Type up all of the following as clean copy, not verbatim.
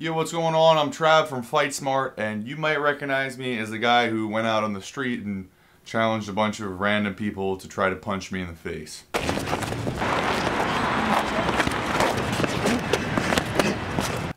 Yo, what's going on? I'm Trav from Fight Smart, and you might recognize me as the guy who went out on the street and challenged a bunch of random people to try to punch me in the face.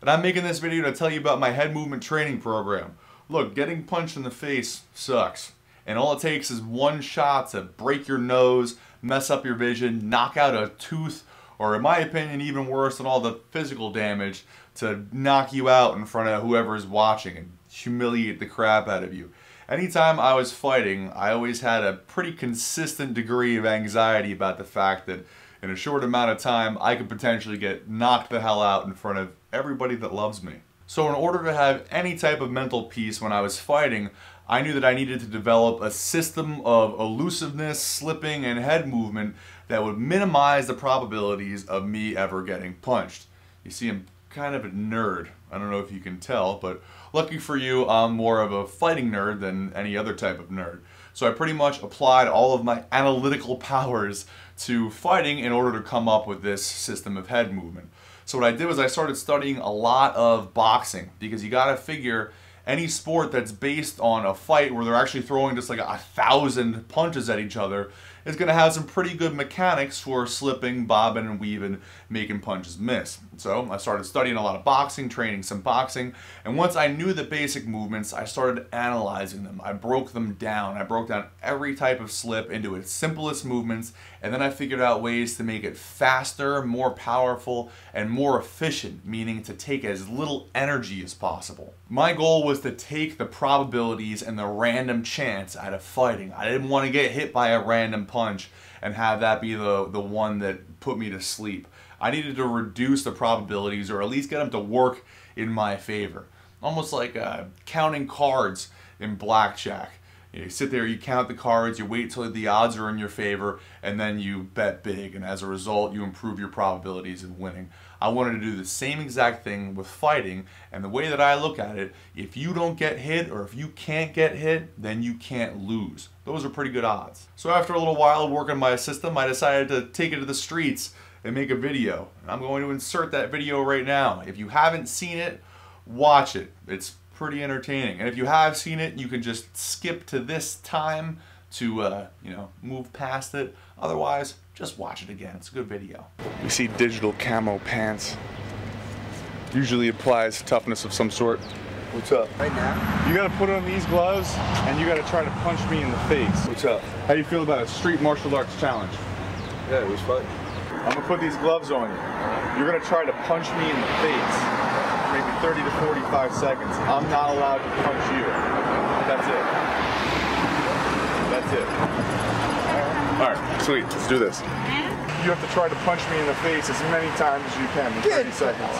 And I'm making this video to tell you about my head movement training program. Look, getting punched in the face sucks. And all it takes is one shot to break your nose, mess up your vision, knock out a tooth, or in my opinion, even worse than all the physical damage, to knock you out in front of whoever is watching and humiliate the crap out of you. Anytime I was fighting, I always had a pretty consistent degree of anxiety about the fact that in a short amount of time, I could potentially get knocked the hell out in front of everybody that loves me. So in order to have any type of mental peace when I was fighting, I knew that I needed to develop a system of elusiveness, slipping, and head movement that would minimize the probabilities of me ever getting punched. You see, I'm kind of a nerd. I don't know if you can tell, but lucky for you, I'm more of a fighting nerd than any other type of nerd. So I pretty much applied all of my analytical powers to fighting in order to come up with this system of head movement. So what I did was I started studying a lot of boxing, because you gotta figure any sport that's based on a fight where they're actually throwing just like 1,000 punches at each other is going to have some pretty good mechanics for slipping, bobbing, and weaving, making punches miss. So I started studying a lot of boxing, training some boxing, and once I knew the basic movements, I started analyzing them. I broke them down. I broke down every type of slip into its simplest movements, and then I figured out ways to make it faster, more powerful, and more efficient, meaning to take as little energy as possible. My goal was to take the probabilities and the random chance out of fighting. I didn't want to get hit by a random punch and have that be the one that put me to sleep. I needed to reduce the probabilities, or at least get them to work in my favor. Almost like counting cards in blackjack. You sit there, you count the cards, you wait till the odds are in your favor, and then you bet big, and as a result you improve your probabilities of winning. I wanted to do the same exact thing with fighting, and the way that I look at it, if you don't get hit, or if you can't get hit, then you can't lose. Those are pretty good odds. So after a little while working my system, I decided to take it to the streets and make a video. And I'm going to insert that video right now. If you haven't seen it, watch it. It's pretty entertaining. And if you have seen it, you can just skip to this time to move past it. Otherwise, just watch it again. It's a good video. We see digital camo pants. Usually applies toughness of some sort. What's up? Right now? You gotta put on these gloves and you gotta try to punch me in the face. What's up? How do you feel about a street martial arts challenge? Yeah, it was fun. I'm gonna put these gloves on you. You're gonna try to punch me in the face. Maybe 30 to 45 seconds. I'm not allowed to punch you. That's it. That's it. Alright, sweet. Let's do this. You have to try to punch me in the face as many times as you can in 30 seconds.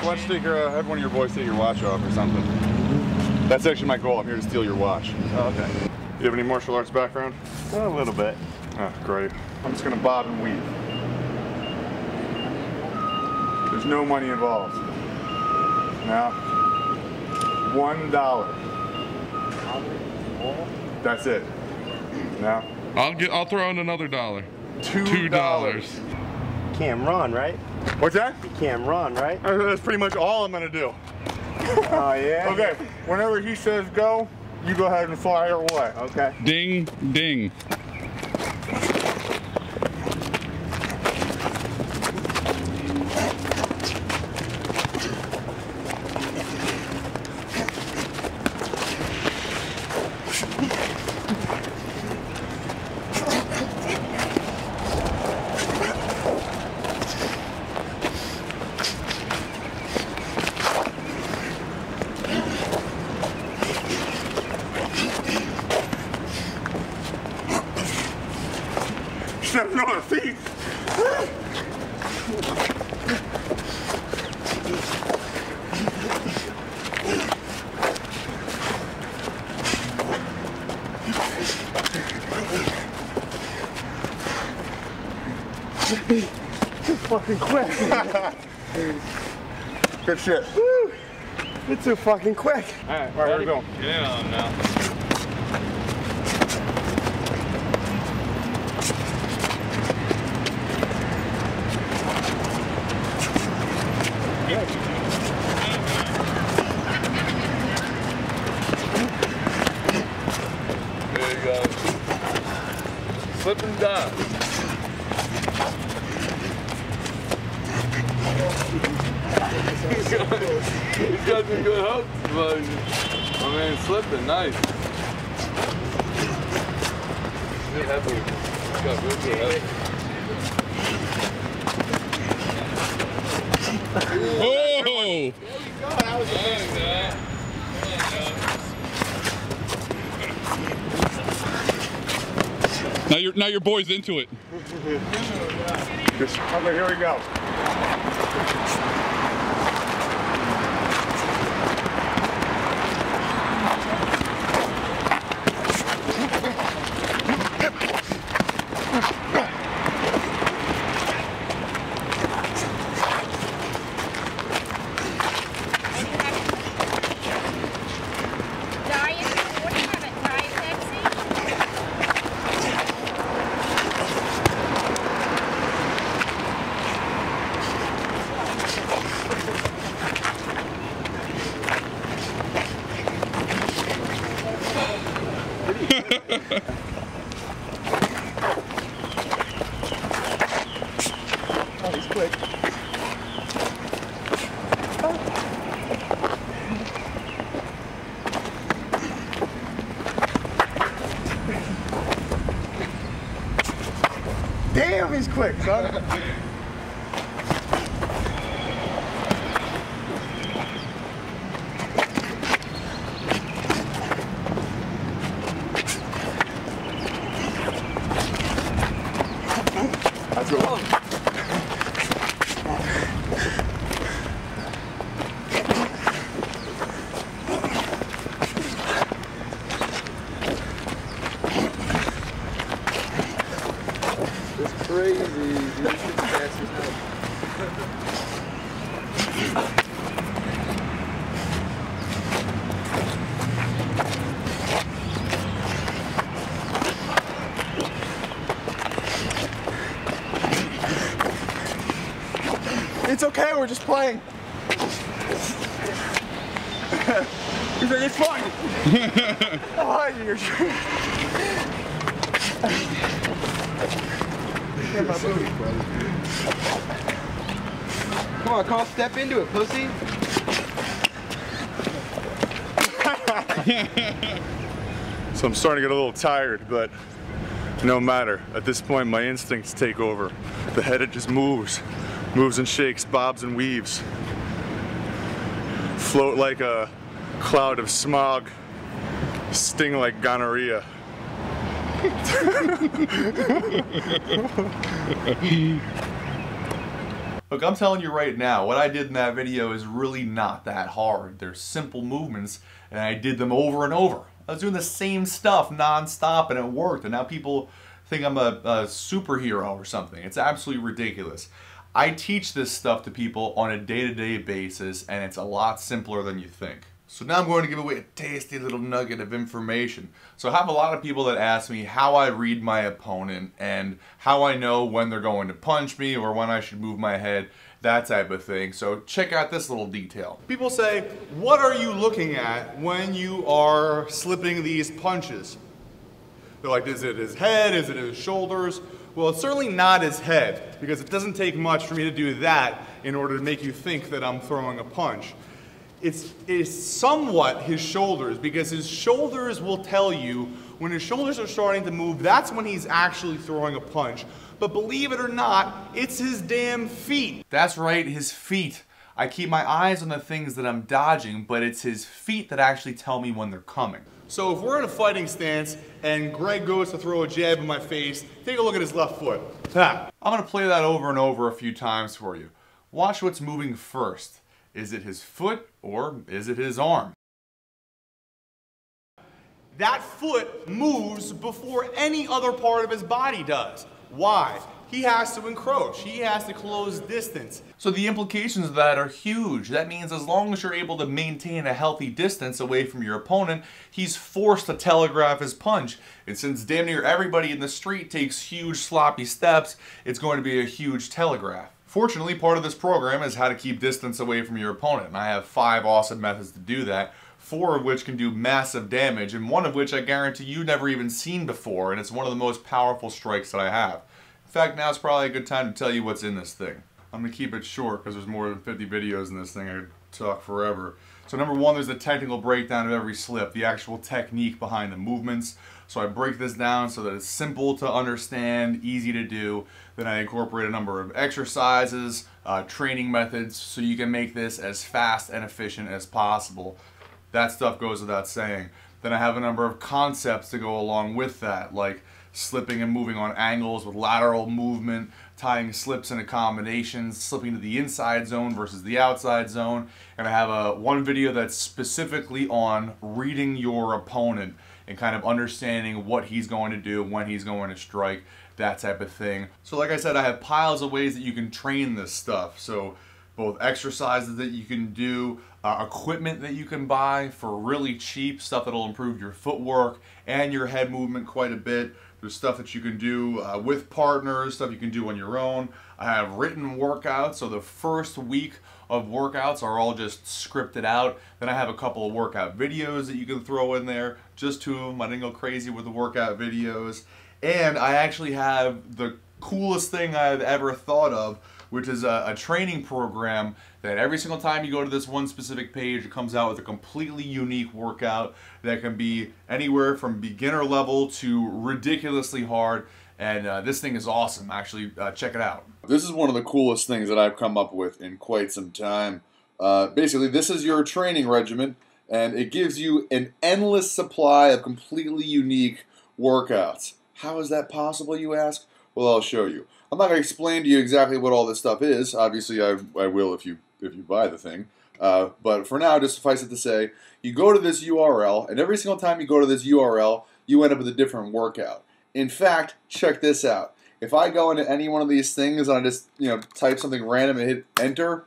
Why don't you have one of your boys take your watch off or something? That's actually my goal. I'm here to steal your watch. Oh, okay. You have any martial arts background? A little bit. Oh, great. I'm just gonna bob and weave. There's no money involved. Now, $1. That's it. Now, I'll throw in another $1. $2. Can't run, right? What's that? You can't run, right? That's pretty much all I'm gonna do. Oh, yeah? Okay, whenever he says go, you go ahead and fire away. Okay. Ding, ding. Stepping on the feet. Too fucking quick. Good shit. Woo. You're too fucking quick. Alright, here we go. Get in on him now. Yeah. Stop. He's got some good hooks, but my man's slipping. Nice. Good head movement. He's got real good head. Oh! Now your boy's into it. Okay, here we go. Oh, he's quick. Damn, he's quick, son. That's good. It's crazy, dude. This shit's fast as hell. It's okay, we're just playing. He's like, it's fun. Oh, you're Come on, Carl, step into it, pussy. So I'm starting to get a little tired, but no matter. At this point, my instincts take over. The head, it just moves and shakes, bobs and weaves. Float like a cloud of smog, sting like gonorrhea. Look, I'm telling you right now, what I did in that video is really not that hard. They're simple movements, and I did them over and over. I was doing the same stuff non-stop, and it worked, and now people think I'm a superhero or something. It's absolutely ridiculous. I teach this stuff to people on a day-to-day basis, and it's a lot simpler than you think. So now I'm going to give away a tasty little nugget of information. So I have a lot of people that ask me how I read my opponent and how I know when they're going to punch me or when I should move my head, that type of thing. So check out this little detail. People say, what are you looking at when you are slipping these punches? They're like, is it his head? Is it his shoulders? Well, it's certainly not his head, because it doesn't take much for me to do that in order to make you think that I'm throwing a punch. It's somewhat his shoulders, because his shoulders will tell you when his shoulders are starting to move, that's when he's actually throwing a punch. But believe it or not, it's his damn feet. That's right, his feet. I keep my eyes on the things that I'm dodging, but it's his feet that actually tell me when they're coming. So if we're in a fighting stance and Greg goes to throw a jab in my face, take a look at his left foot. I'm gonna play that over and over a few times for you. Watch what's moving first. Is it his foot or is it his arm? That foot moves before any other part of his body does. Why? He has to encroach. He has to close distance. So the implications of that are huge. That means as long as you're able to maintain a healthy distance away from your opponent, he's forced to telegraph his punch. And since damn near everybody in the street takes huge sloppy steps, it's going to be a huge telegraph. Fortunately, part of this program is how to keep distance away from your opponent. And I have 5 awesome methods to do that. 4 of which can do massive damage, and 1 of which I guarantee you never even seen before, and it's one of the most powerful strikes that I have. In fact, now's probably a good time to tell you what's in this thing. I'm going to keep it short because there's more than 50 videos in this thing. I could talk forever. So number 1, there's the technical breakdown of every slip, the actual technique behind the movements. So I break this down so that it's simple to understand, easy to do. Then I incorporate a number of exercises, training methods, so you can make this as fast and efficient as possible. That stuff goes without saying. Then I have a number of concepts to go along with that, like slipping and moving on angles with lateral movement, tying slips into combinations, slipping to the inside zone versus the outside zone. And I have one video that's specifically on reading your opponent and kind of understanding what he's going to do, when he's going to strike, that type of thing. So like I said, I have piles of ways that you can train this stuff. So both exercises that you can do, equipment that you can buy for really cheap, stuff that'll improve your footwork and your head movement quite a bit. There's stuff that you can do with partners, stuff you can do on your own. I have written workouts, so the first week of workouts are all just scripted out. Then I have a couple of workout videos that you can throw in there, just 2 of them. I didn't go crazy with the workout videos. And I actually have the coolest thing I've ever thought of, which is a training program that every single time you go to this one specific page, it comes out with a completely unique workout that can be anywhere from beginner level to ridiculously hard. And this thing is awesome. Actually, check it out. This is one of the coolest things that I've come up with in quite some time. Basically, this is your training regimen, and it gives you an endless supply of completely unique workouts. How is that possible, you ask? Well, I'll show you. I'm not going to explain to you exactly what all this stuff is. Obviously, I will if you buy the thing. But for now, just suffice it to say, you go to this URL, and every single time you go to this URL, you end up with a different workout. In fact, check this out. If I go into any one of these things and I just type something random and hit enter,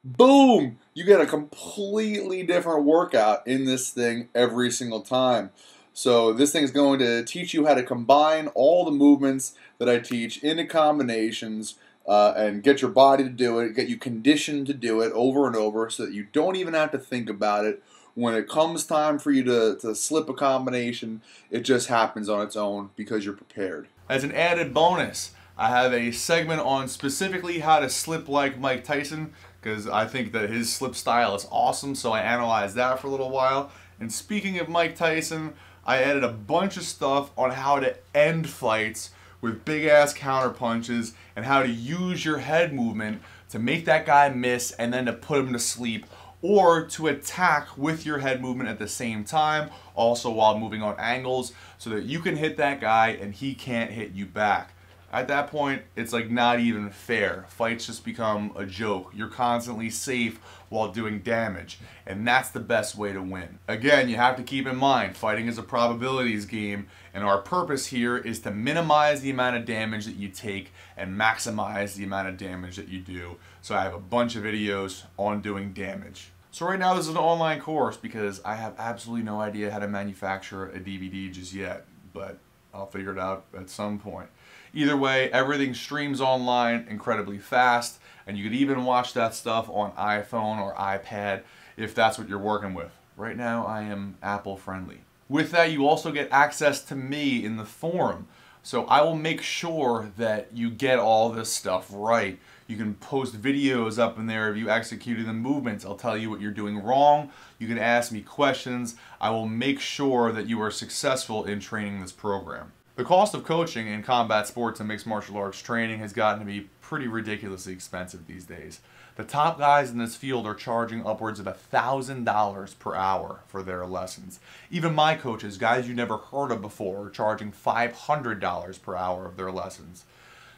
boom! You get a completely different workout in this thing every single time. So this thing is going to teach you how to combine all the movements that I teach into combinations and get your body to do it, get you conditioned to do it over and over so that you don't even have to think about it. When it comes time for you to slip a combination, it just happens on its own because you're prepared. As an added bonus, I have a segment on specifically how to slip like Mike Tyson, because I think that his slip style is awesome, so I analyzed that for a little while. And speaking of Mike Tyson, I added a bunch of stuff on how to end fights with big ass counter punches and how to use your head movement to make that guy miss and then to put him to sleep, or to attack with your head movement at the same time, also while moving on angles, so that you can hit that guy and he can't hit you back. At that point, it's like not even fair. Fights just become a joke. You're constantly safe while doing damage, and that's the best way to win. Again, you have to keep in mind, fighting is a probabilities game, and our purpose here is to minimize the amount of damage that you take and maximize the amount of damage that you do. So I have a bunch of videos on doing damage. So right now this is an online course because I have absolutely no idea how to manufacture a DVD just yet, but I'll figure it out at some point. Either way, everything streams online incredibly fast, and you could even watch that stuff on iPhone or iPad if that's what you're working with. Right now, I am Apple friendly. With that, you also get access to me in the forum. So I will make sure that you get all this stuff right. You can post videos up in there of you executing the movements. I'll tell you what you're doing wrong. You can ask me questions. I will make sure that you are successful in training this program. The cost of coaching in combat sports and mixed martial arts training has gotten to be pretty ridiculously expensive these days. The top guys in this field are charging upwards of $1,000 per hour for their lessons. Even my coaches, guys you never heard of before, are charging $500 per hour of their lessons.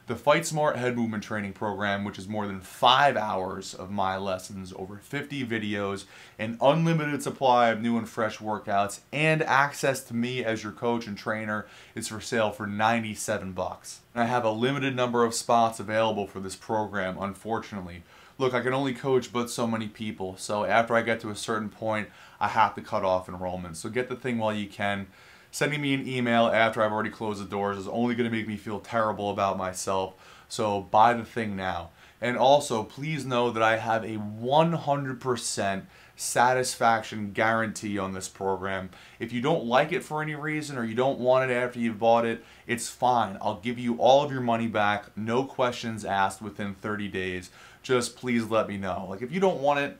The Fight Smart Head Movement Training Program, which is more than 5 hours of my lessons, over 50 videos, an unlimited supply of new and fresh workouts, and access to me as your coach and trainer, is for sale for $97. And I have a limited number of spots available for this program, unfortunately. Look, I can only coach but so many people, so after I get to a certain point, I have to cut off enrollment. So get the thing while you can. Sending me an email after I've already closed the doors is only going to make me feel terrible about myself, so buy the thing now. And also, please know that I have a 100% satisfaction guarantee on this program. If you don't like it for any reason or you don't want it after you've bought it, it's fine. I'll give you all of your money back, no questions asked within 30 days. Just please let me know. Like, if you don't want it,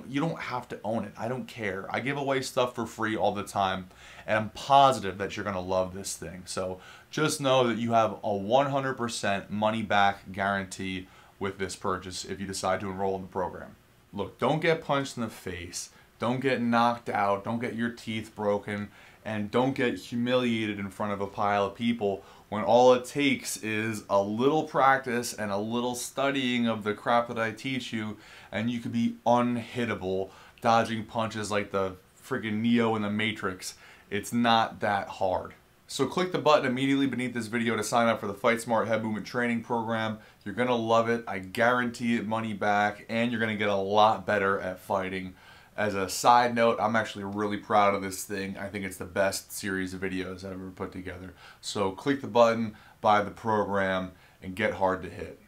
you don't have to own it. I don't care. I give away stuff for free all the time, and I'm positive that you're gonna love this thing. So just know that you have a 100% money back guarantee with this purchase if you decide to enroll in the program. Look, don't get punched in the face, don't get knocked out, don't get your teeth broken, and don't get humiliated in front of a pile of people when all it takes is a little practice and a little studying of the crap that I teach you, and you could be unhittable, dodging punches like the friggin' Neo in the Matrix. It's not that hard. So click the button immediately beneath this video to sign up for the Fight Smart Head Movement Training Program. You're going to love it. I guarantee it money back, and you're going to get a lot better at fighting. As a side note, I'm actually really proud of this thing. I think it's the best series of videos I've ever put together. So click the button, buy the program, and get hard to hit.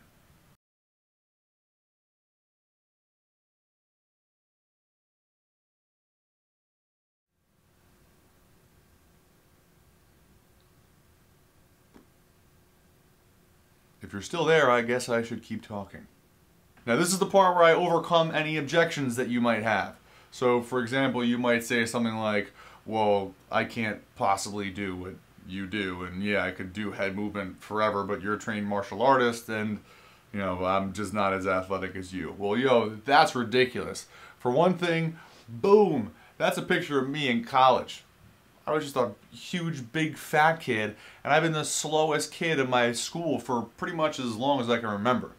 If you're still there, I guess I should keep talking. Now this is the part where I overcome any objections that you might have. So for example, you might say something like, well, I can't possibly do what you do, and yeah, I could do head movement forever, but you're a trained martial artist, and you know, I'm just not as athletic as you. Well, yo, that's ridiculous. For one thing, boom, that's a picture of me in college. I was just a huge, big, fat kid, and I've been the slowest kid in my school for pretty much as long as I can remember.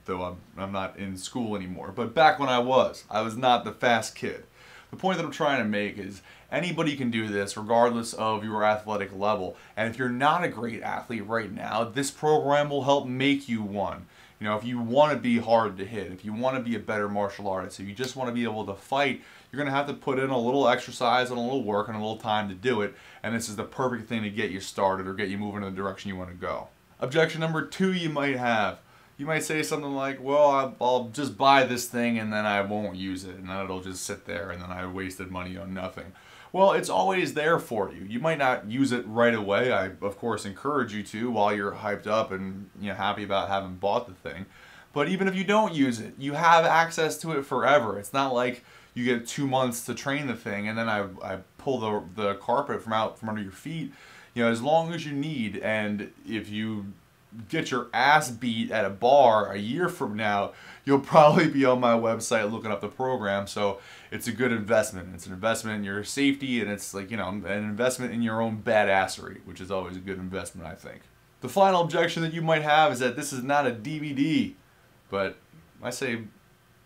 Though I'm not in school anymore. But back when I was not the fast kid. The point that I'm trying to make is anybody can do this regardless of your athletic level. And if you're not a great athlete right now, this program will help make you one. You know, if you want to be hard to hit, if you want to be a better martial artist, if you just want to be able to fight, you're going to have to put in a little exercise and a little work and a little time to do it. And this is the perfect thing to get you started or get you moving in the direction you want to go. Objection number 2 you might have. You might say something like, well, I'll just buy this thing and then I won't use it, and then it'll just sit there and then I wasted money on nothing. Well, it's always there for you. You might not use it right away. I, of course, encourage you to while you're hyped up and happy about having bought the thing. But even if you don't use it, you have access to it forever. It's not like you get 2 months to train the thing and then I pull the carpet from under your feet. You know, as long as you need, and if you get your ass beat at a bar a year from now, you'll probably be on my website looking up the program. So it's a good investment. It's an investment in your safety, and it's like, you know, an investment in your own badassery, which is always a good investment, I think. The final objection that you might have is that this is not a DVD. But I say,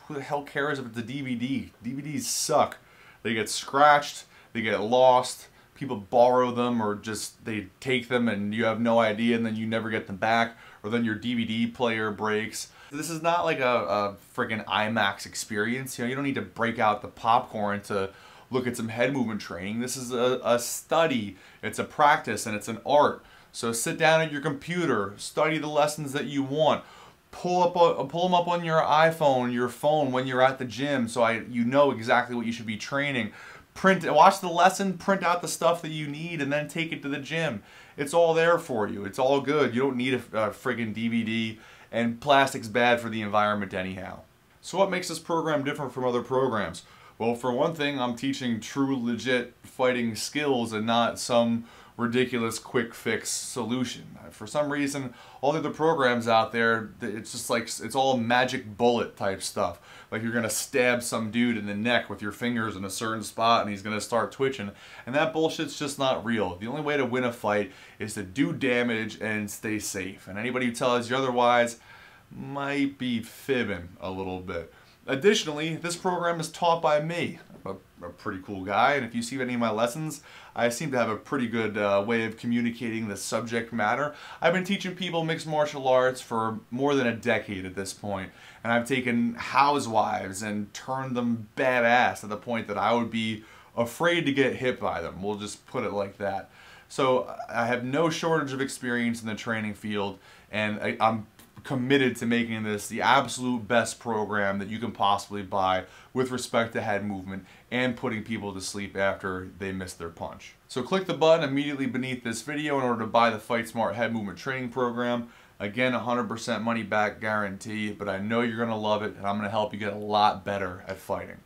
who the hell cares if it's a DVD? DVDs suck. They get scratched, they get lost, people borrow them, or just they take them and you have no idea and then you never get them back, or then your DVD player breaks. This is not like a freaking IMAX experience. You know, you don't need to break out the popcorn to look at some head movement training. This is a study, it's a practice, and it's an art. So sit down at your computer, study the lessons that you want. Pull them up on your iPhone, your phone when you're at the gym, so you know exactly what you should be training. Watch the lesson, print out the stuff that you need, and then take it to the gym. It's all there for you. It's all good. You don't need a friggin' DVD, and plastic's bad for the environment anyhow. So what makes this program different from other programs? Well, for one thing, I'm teaching true, legit fighting skills and not some ridiculous quick fix solution. For some reason, all the other programs out there, it's just like, it's all magic bullet type stuff. Like you're gonna stab some dude in the neck with your fingers in a certain spot and he's gonna start twitching. And that bullshit's just not real. The only way to win a fight is to do damage and stay safe. And anybody who tells you otherwise might be fibbing a little bit. Additionally, this program is taught by me. I'm a pretty cool guy, and if you see any of my lessons, I seem to have a pretty good way of communicating the subject matter. I've been teaching people mixed martial arts for more than a decade at this point, and I've taken housewives and turned them badass to the point that I would be afraid to get hit by them. We'll just put it like that. So I have no shortage of experience in the training field, and I'm committed to making this the absolute best program that you can possibly buy with respect to head movement and putting people to sleep after they miss their punch. So click the button immediately beneath this video in order to buy the Fight Smart head movement training program. Again, 100% money back guarantee, but I know you're going to love it, and I'm going to help you get a lot better at fighting.